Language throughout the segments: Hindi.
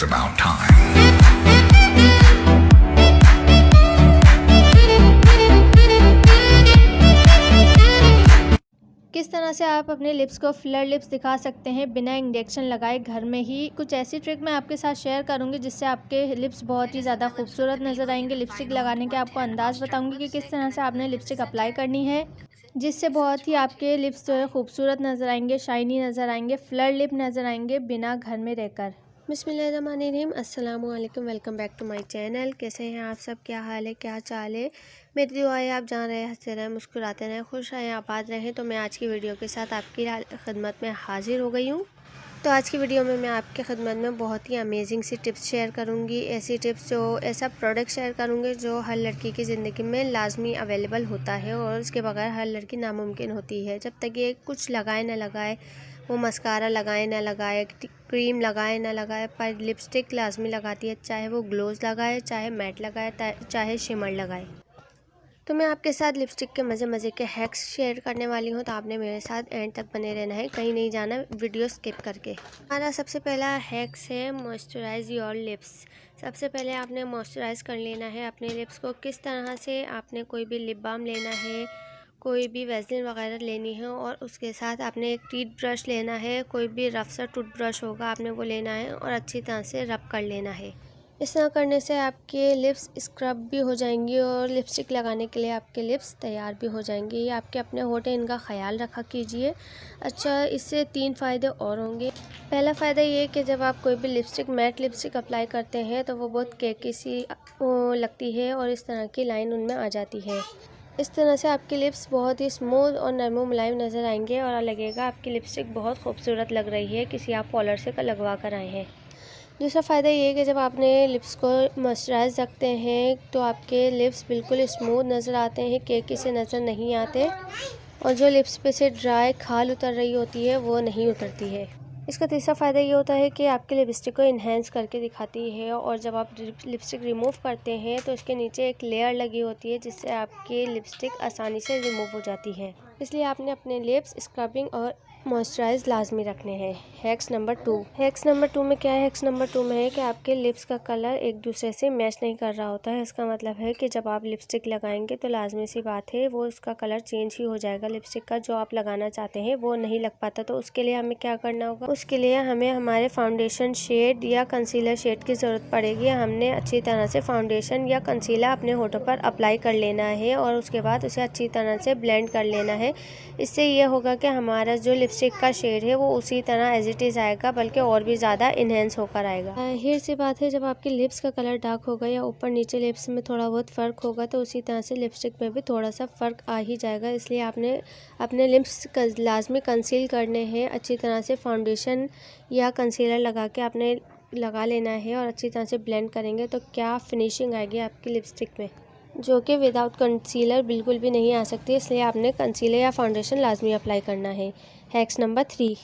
It's about time. किस तरह से आप अपने लिप्स को फ्लर लिप्स दिखा सकते हैं बिना इंजेक्शन लगाए घर में ही। कुछ ऐसी ट्रिक मैं आपके साथ शेयर करूंगी जिससे आपके लिप्स बहुत ही ज़्यादा खूबसूरत नज़र आएंगे। लिपस्टिक लगाने के आपको अंदाज़ बताऊंगी कि किस तरह से आपने लिपस्टिक अप्लाई करनी है, जिससे बहुत ही आपके लिप्स जो है खूबसूरत नज़र आएंगे, शाइनी नज़र आएंगे, फ्लर लिप नज़र आएंगे बिना घर में रहकर। बिस्मिल्लाहिर्रहमानिर्रहीम, अस्सलाम वालेकुम, welcome back to my channel. कैसे हैं आप सब? क्या हाल है, क्या चाल है? मेरी दुआ है आप जान रहे, हंसते रहें, मुस्कुराते रहें, खुश रहें, आबाद रहें। तो मैं आज की वीडियो के साथ आपकी खिदमत में हाजिर हो गई हूँ। तो आज की वीडियो में मैं आपकी खिदमत में बहुत ही अमेजिंग सी टिप्स शेयर करूँगी। ऐसी टिप्स जो ऐसा प्रोडक्ट शेयर करूँगी जो हर लड़की की ज़िंदगी में लाजमी अवेलेबल होता है और उसके बगैर हर लड़की नामुमकिन होती है। जब तक ये कुछ लगाए ना लगाए, वो मस्कारा लगाए ना लगाए, क्रीम लगाए ना लगाए, पर लिपस्टिक लाजमी लगाती है, चाहे वो ग्लोज लगाए, चाहे मैट लगाए, चाहे शिमर लगाए। तो मैं आपके साथ लिपस्टिक के मज़े के हैक्स शेयर करने वाली हूँ, तो आपने मेरे साथ एंड तक बने रहना है, कहीं नहीं जाना वीडियो स्किप करके। हमारा सबसे पहला हैक्स है मॉइस्चराइज़ योर लिप्स। सबसे पहले आपने मॉइस्चराइज़ कर लेना है अपने लिप्स को। किस तरह से? आपने कोई भी लिप बाम लेना है, कोई भी वैसलीन वगैरह लेनी है और उसके साथ आपने एक टीथ ब्रश लेना है, कोई भी रफ सा टूथ ब्रश होगा, आपने वो लेना है और अच्छी तरह से रब कर लेना है। इस तरह करने से आपके लिप्स स्क्रब भी हो जाएंगी और लिपस्टिक लगाने के लिए आपके लिप्स तैयार भी हो जाएंगे। ये आपके अपने होठ हैं, इनका ख्याल रखा कीजिए। अच्छा, इससे 3 फ़ायदे और होंगे। पहला फ़ायदा ये कि जब आप कोई भी लिपस्टिक मैट लिपस्टिक अप्लाई करते हैं तो वो बहुत केकी सी लगती है और इस तरह की लाइन उनमें आ जाती है। इस तरह से आपके लिप्स बहुत ही स्मूथ और नरम मुलायम नज़र आएंगे और लगेगा आपकी लिपस्टिक बहुत खूबसूरत लग रही है, किसी आप पार्लर से लगवा कर आए हैं। दूसरा फ़ायदा ये है कि जब आपने लिप्स को मॉइस्चराइज़ रखते हैं तो आपके लिप्स बिल्कुल स्मूथ नज़र आते हैं, केकी से नज़र नहीं आते और जो लिप्स पे से ड्राई खाल उतर रही होती है वो नहीं उतरती है। इसका तीसरा फ़ायदा ये होता है कि आपके लिपस्टिक को इन्हेंस करके दिखाती है और जब आप लिपस्टिक रिमूव करते हैं तो इसके नीचे एक लेयर लगी होती है जिससे आपकी लिपस्टिक आसानी से रिमूव हो जाती है। इसलिए आपने अपने लिप्स स्क्रबिंग और मॉइस्चराइज लाजमी रखने हैं। हैक्स नंबर 2 में क्या है? हैक्स नंबर 2 में है कि आपके लिप्स का कलर एक दूसरे से मैच नहीं कर रहा होता है। इसका मतलब है कि जब आप लिपस्टिक लगाएंगे तो लाजमी सी बात है वो उसका कलर चेंज ही हो जाएगा। लिपस्टिक का जो आप लगाना चाहते हैं वो नहीं लग पाता। तो उसके लिए हमें क्या करना होगा? उसके लिए हमें हमारे फाउंडेशन शेड या कंसीलर शेड की ज़रूरत पड़ेगी। हमने अच्छी तरह से फाउंडेशन या कंसीलर अपने होठों पर अप्लाई कर लेना है और उसके बाद उसे अच्छी तरह से ब्लेंड कर लेना है। इससे ये होगा कि हमारा जो लिपस्टिक का शेड है वो उसी तरह एज इट इज़ आएगा, बल्कि और भी ज़्यादा इन्हेंस होकर आएगा। जाहिर सी बात है, जब आपके लिप्स का कलर डार्क होगा या ऊपर नीचे लिप्स में थोड़ा बहुत फ़र्क होगा तो उसी तरह से लिपस्टिक में भी थोड़ा सा फ़र्क आ ही जाएगा। इसलिए आपने अपने लिप्स लाजमी कंसील करने हैं। अच्छी तरह से फाउंडेशन या कंसीलर लगा के आपने लगा लेना है और अच्छी तरह से ब्लेंड करेंगे तो क्या फिनिशिंग आएगी आपकी लिपस्टिक में, जो कि विदाउट कंसीलर बिल्कुल भी नहीं आ सकती। इसलिए आपने कंसीलर या फाउंडेशन लाजमी अप्लाई करना है। Hacks number 3,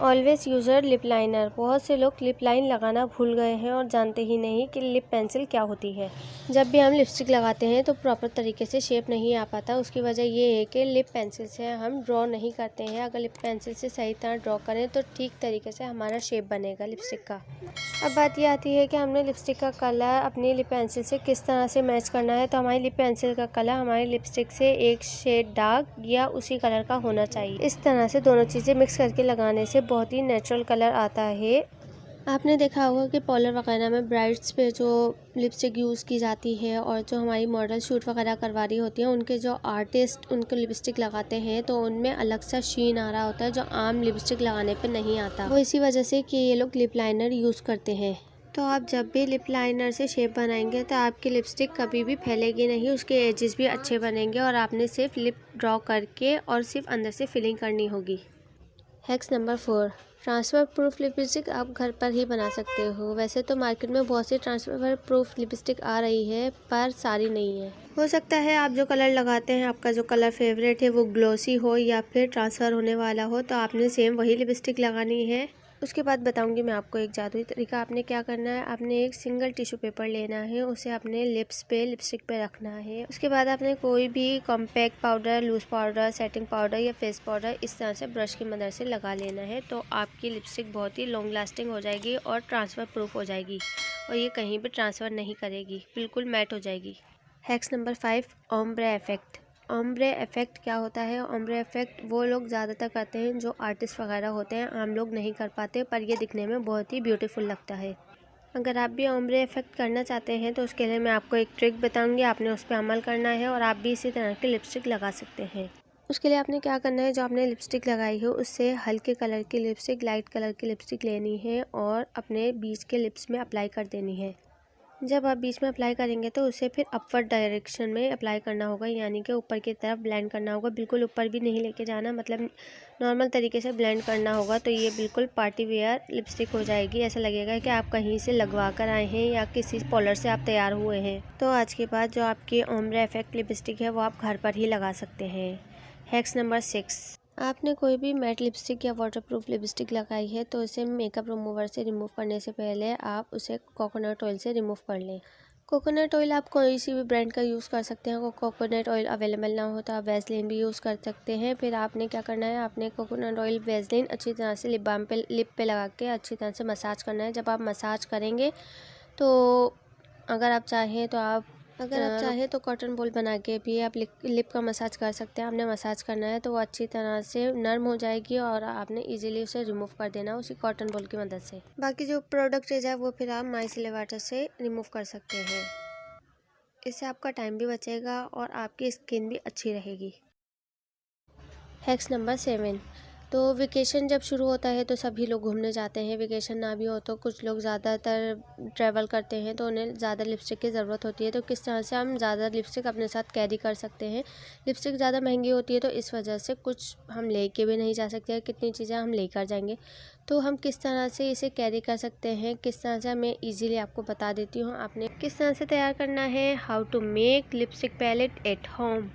always user lip liner. बहुत से लोग लिप लाइन लगाना भूल गए हैं और जानते ही नहीं कि लिप पेंसिल क्या होती है। जब भी हम लिपस्टिक लगाते हैं तो प्रॉपर तरीके से शेप नहीं आ पाता। उसकी वजह ये है कि लिप पेंसिल से हम ड्रॉ नहीं करते हैं। अगर लिप पेंसिल से सही तरह ड्रॉ करें तो ठीक तरीके से हमारा शेप बनेगा लिपस्टिक का। अब बात ये आती है कि हमने लिपस्टिक का कलर अपनी लिप पेंसिल से किस तरह से मैच करना है। तो हमारी लिप पेंसिल का कलर हमारी लिपस्टिक से एक शेड डार्क या उसी कलर का होना चाहिए। इस तरह से दोनों चीज़ें मिक्स करके लगाने से बहुत ही नेचुरल कलर आता है। आपने देखा होगा कि पार्लर वगैरह में ब्राइड्स पे जो लिपस्टिक यूज़ की जाती है और जो हमारी मॉडल शूट वगैरह करवा रही होती हैं, उनके जो आर्टिस्ट उनको लिपस्टिक लगाते हैं तो उनमें अलग सा शीन आ रहा होता है जो आम लिपस्टिक लगाने पे नहीं आता। वो इसी वजह से कि ये लोग लिप लाइनर यूज़ करते हैं। तो आप जब भी लिप लाइनर से शेप बनाएंगे तो आपकी लिपस्टिक कभी भी फैलेगी नहीं, उसके एजेस भी अच्छे बनेंगे और आपने सिर्फ लिप ड्रॉ करके और सिर्फ अंदर से फिलिंग करनी होगी। Hacks number 4, transfer proof lipstick आप घर पर ही बना सकते हो। वैसे तो मार्केट में बहुत सी ट्रांसफ़र प्रूफ लिपस्टिक आ रही है पर सारी नहीं है। हो सकता है आप जो कलर लगाते हैं, आपका जो कलर फेवरेट है वो ग्लोसी हो या फिर ट्रांसफ़र होने वाला हो, तो आपने सेम वही लिपस्टिक लगानी है। उसके बाद बताऊंगी मैं आपको एक जादुई तरीका। आपने क्या करना है, आपने एक सिंगल टिश्यू पेपर लेना है, उसे अपने लिप्स पे लिपस्टिक पे रखना है। उसके बाद आपने कोई भी compact powder, loose powder, setting powder या फेस पाउडर इस तरह से ब्रश की मदद से लगा लेना है। तो आपकी लिपस्टिक बहुत ही लॉन्ग लास्टिंग हो जाएगी और ट्रांसफ़र प्रूफ हो जाएगी और ये कहीं भी ट्रांसफ़र नहीं करेगी, बिल्कुल मैट हो जाएगी। Hacks number 5, ombre effect. Ombre effect क्या होता है? ओम्ब्रे इफेक्ट वो लोग ज़्यादातर करते हैं जो आर्टिस्ट वगैरह होते हैं, आम लोग नहीं कर पाते, पर ये दिखने में बहुत ही ब्यूटीफुल लगता है। अगर आप भी ओम्ब्रे इफेक्ट करना चाहते हैं तो उसके लिए मैं आपको एक ट्रिक बताऊंगी, आपने उस पर अमल करना है और आप भी इसी तरह की लिपस्टिक लगा सकते हैं। उसके लिए आपने क्या करना है, जो आपने लिपस्टिक लगाई है उससे हल्के कलर की लिपस्टिक, लाइट कलर की लिपस्टिक लेनी है और अपने बीच के लिप्स में अप्लाई कर देनी है। जब आप बीच में अप्लाई करेंगे तो उसे फिर अपवर्ड डायरेक्शन में अप्लाई करना होगा, यानी कि ऊपर की तरफ ब्लेंड करना होगा। बिल्कुल ऊपर भी नहीं लेके जाना, मतलब नॉर्मल तरीके से ब्लेंड करना होगा। तो ये बिल्कुल पार्टी वेयर लिपस्टिक हो जाएगी। ऐसा लगेगा कि आप कहीं से लगवा कर आए हैं या किसी पार्लर से आप तैयार हुए हैं। तो आज के बाद जो आपकी ओम्ब्रे इफेक्ट लिपस्टिक है वो आप घर पर ही लगा सकते हैं। हैक्स नंबर 6, आपने कोई भी मैट लिपस्टिक या वाटरप्रूफ लिपस्टिक लगाई है तो उसे मेकअप रिमूवर से रिमूव करने से पहले आप उसे कोकोनट ऑयल से रिमूव कर लें। कोकोनट ऑयल आप कोई सी भी ब्रांड का यूज़ कर सकते हैं। अगर कोकोनट ऑयल अवेलेबल ना हो तो आप वैसलीन भी यूज़ कर सकते हैं। फिर आपने क्या करना है, आपने कोकोनट ऑयल वैसलीन अच्छी तरह से लिप पे लगा के अच्छी तरह से मसाज करना है। जब आप मसाज करेंगे तो अगर आप चाहें तो कॉटन बॉल बना के भी आप लिप का मसाज कर सकते हैं। आपने मसाज करना है तो वो अच्छी तरह से नरम हो जाएगी और आपने इजीली उसे रिमूव कर देना उसी कॉटन बॉल की मदद से। बाकी जो प्रोडक्ट है वो फिर आप माइसेलर वाटर से रिमूव कर सकते हैं। इससे आपका टाइम भी बचेगा और आपकी स्किन भी अच्छी रहेगी। हैक्स नंबर 7, तो वेकेशन जब शुरू होता है तो सभी लोग घूमने जाते हैं। वेकेशन ना भी हो तो कुछ लोग ज़्यादातर ट्रैवल करते हैं तो उन्हें ज़्यादा लिपस्टिक की ज़रूरत होती है। तो किस तरह से हम ज़्यादा लिपस्टिक अपने साथ कैरी कर सकते हैं। लिपस्टिक ज़्यादा महंगी होती है तो इस वजह से कुछ हम लेके भी नहीं जा सकते, कितनी चीज़ें हम लेकर जाएंगे। तो हम किस तरह से इसे कैरी कर सकते हैं, किस तरह से मैं ईजिली आपको बता देती हूँ। आपने किस तरह से तैयार करना है, how to make lipstick palette at home.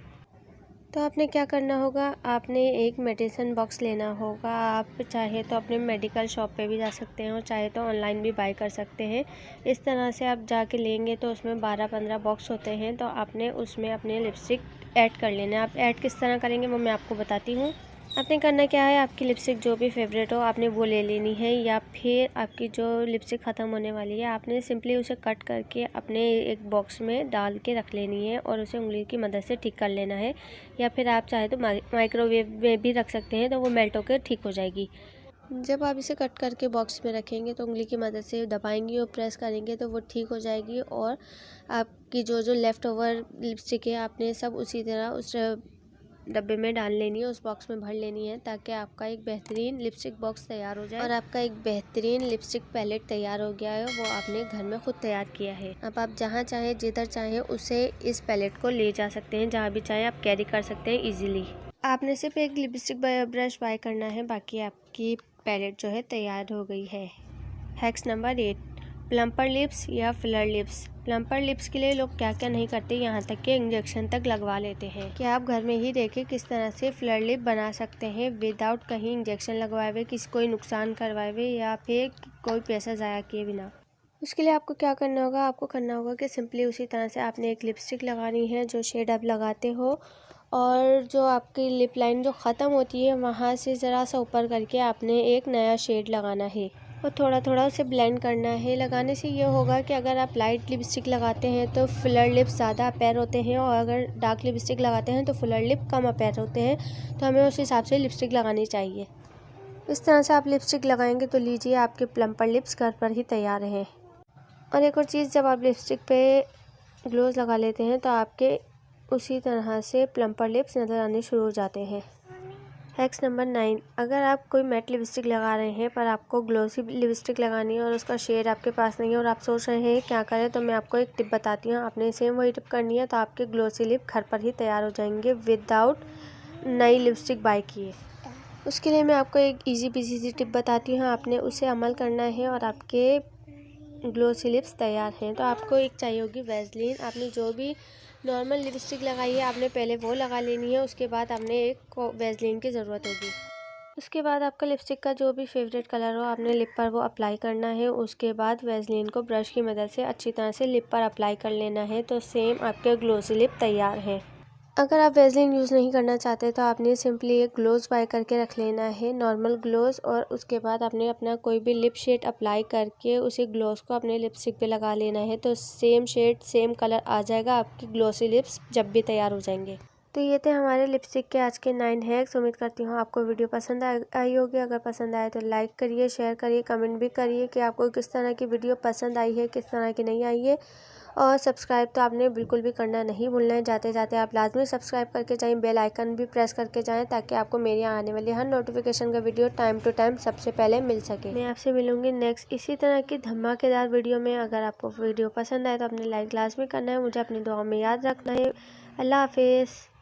तो आपने क्या करना होगा, आपने एक मेडिसिन बॉक्स लेना होगा। आप चाहे तो अपने मेडिकल शॉप पे भी जा सकते हैं और चाहे तो ऑनलाइन भी बाय कर सकते हैं। इस तरह से आप जाके लेंगे तो उसमें 12-15 बॉक्स होते हैं। तो आपने उसमें अपने लिपस्टिक ऐड कर लेना है। आप ऐड किस तरह करेंगे वो मैं आपको बताती हूँ। आपने करना क्या है, आपकी लिपस्टिक जो भी फेवरेट हो आपने वो ले लेनी है, या फिर आपकी जो लिपस्टिक ख़त्म होने वाली है आपने सिंपली उसे कट करके अपने एक बॉक्स में डाल के रख लेनी है और उसे उंगली की मदद से ठीक कर लेना है। या फिर आप चाहे तो माइक्रोवेव में भी रख सकते हैं तो वो मेल्ट होकर ठीक हो जाएगी। जब आप इसे कट करके बॉक्स में रखेंगे तो उंगली की मदद से दबाएंगे और प्रेस करेंगे तो वो ठीक हो जाएगी। और आपकी जो लेफ़्ट ओवर लिपस्टिक है आपने सब उसी तरह उस डब्बे में डाल लेनी है, उस बॉक्स में भर लेनी है, ताकि आपका एक बेहतरीन लिपस्टिक बॉक्स तैयार हो जाए और आपका एक बेहतरीन लिपस्टिक पैलेट तैयार हो गया है। वो आपने घर में खुद तैयार किया है। अब आप जहाँ चाहें जिधर चाहें उसे इस पैलेट को ले जा सकते हैं, जहाँ भी चाहें आप कैरी कर सकते हैं इजीली। आपने सिर्फ एक लिपस्टिक ब्रश बाय करना है, बाकी आपकी पैलेट जो है तैयार हो गई है। हैक्स नंबर 8, प्लम्पर लिप्स या फिलर लिप्स। प्लम्पर लिप्स के लिए लोग क्या क्या नहीं करते, यहाँ तक कि इंजेक्शन तक लगवा लेते हैं। क्या आप घर में ही देखें किस तरह से फिलर लिप बना सकते हैं विदाउट कहीं इंजेक्शन लगवाए हुए, किसी कोई नुकसान करवाए हुए या फिर कोई पैसा ज़ाया किए बिना। उसके लिए आपको क्या करना होगा, आपको करना होगा कि सिंपली उसी तरह से आपने एक लिपस्टिक लगानी है जो शेड आप लगाते हो, और जो आपकी लिप लाइन जो ख़त्म होती है वहाँ से ज़रा सा ऊपर करके आपने एक नया शेड लगाना है और थोड़ा थोड़ा उसे ब्लेंड करना है। लगाने से ये होगा कि अगर आप लाइट लिपस्टिक लगाते हैं तो फिलर लिप्स ज़्यादा अपीयर होते हैं और अगर डार्क लिपस्टिक लगाते हैं तो फिलर लिप कम अपीयर होते हैं। तो हमें उस हिसाब से लिपस्टिक लगानी चाहिए। इस तरह से आप लिपस्टिक लगाएंगे तो लीजिए आपके प्लम्पर लिप्स घर पर ही तैयार हैं। और एक और चीज़, जब आप लिपस्टिक पे ग्लोज लगा लेते हैं तो आपके उसी तरह से प्लम्पर लिप्स नज़र आने शुरू हो जाते हैं। हैक्स नंबर 9, अगर आप कोई मैट लिपस्टिक लगा रहे हैं पर आपको ग्लोसी लिपस्टिक लगानी है और उसका शेड आपके पास नहीं है और आप सोच रहे हैं क्या करें, तो मैं आपको एक टिप बताती हूँ। आपने सेम वही टिप करनी है तो आपके ग्लोसी लिप घर पर ही तैयार हो जाएंगे विदाउट नई लिपस्टिक बाय किए। उसके लिए मैं आपको एक इजी पीसी सी टिप बताती हूँ, आपने उसे अमल करना है और आपके ग्लोसी लिप्स तैयार हैं। तो आपको एक चाहिए होगी वैसलीन। आपने जो भी नॉर्मल लिपस्टिक लगाई है आपने पहले वो लगा लेनी है, उसके बाद आपने एक वैसलीन की ज़रूरत होगी। उसके बाद आपका लिपस्टिक का जो भी फेवरेट कलर हो आपने लिप पर वो अप्लाई करना है। उसके बाद वैसलीन को ब्रश की मदद से अच्छी तरह से लिप पर अप्लाई कर लेना है। तो सेम आपके ग्लोसी लिप तैयार है। अगर आप वैसलीन यूज़ नहीं करना चाहते तो आपने सिंपली एक ग्लोज़ बाय करके रख लेना है, नॉर्मल ग्लोज़। और उसके बाद आपने अपना कोई भी लिप शेड अप्लाई करके उसी ग्लोज़ को अपने लिपस्टिक पे लगा लेना है। तो सेम शेड सेम कलर आ जाएगा आपकी ग्लोसी लिप्स जब भी तैयार हो जाएंगे। तो ये थे हमारे लिपस्टिक के आज के 9 हैक्स। उम्मीद करती हूँ आपको वीडियो पसंद आई होगी। अगर पसंद आए तो लाइक करिए, शेयर करिए, कमेंट भी करिए कि आपको किस तरह की वीडियो पसंद आई है, किस तरह की नहीं आई है। और सब्सक्राइब तो आपने बिल्कुल भी करना नहीं भूलना है। जाते जाते आप लाजमी सब्सक्राइब करके जाएं, बेल आइकन भी प्रेस करके जाएं ताकि आपको मेरी आने वाली हर नोटिफिकेशन का वीडियो टाइम टू टाइम सबसे पहले मिल सके। मैं आपसे मिलूंगी नेक्स्ट इसी तरह की धमाकेदार वीडियो में। अगर आपको वीडियो पसंद आए तो अपने लाइक लाजमी करना है, मुझे अपनी दुआ में याद रखना है। अल्लाह हाफिज़।